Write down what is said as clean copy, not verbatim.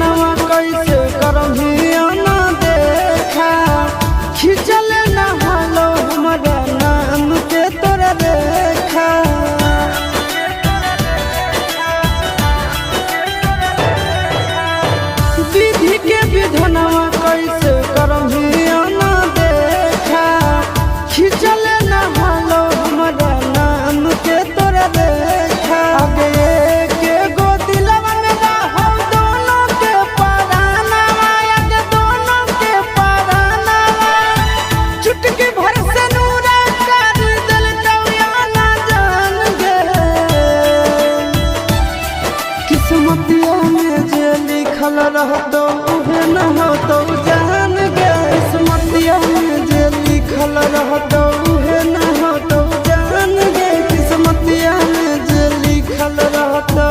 विधनवा कैसे करभिया ना देखा खिंचल ना हालो हमारा नाम के तोरा देखा विधि के विधनवा कैसे करभिया ना देखा खिंचल ना हालो हमारा नाम के तोरा देखा आगे के गो दिलवा में रहो दोनों के पराना आगे दोनों के पराना चुटकी भर से नूरा कर दिल कौया ना जान गे किस्मतिया में जे लिखल रहतो उहे न होतो जान गे किस्मतिया में जे लिखल रहतो उहे न होतो जान गे किस्मतिया में जे लिखल रहतो।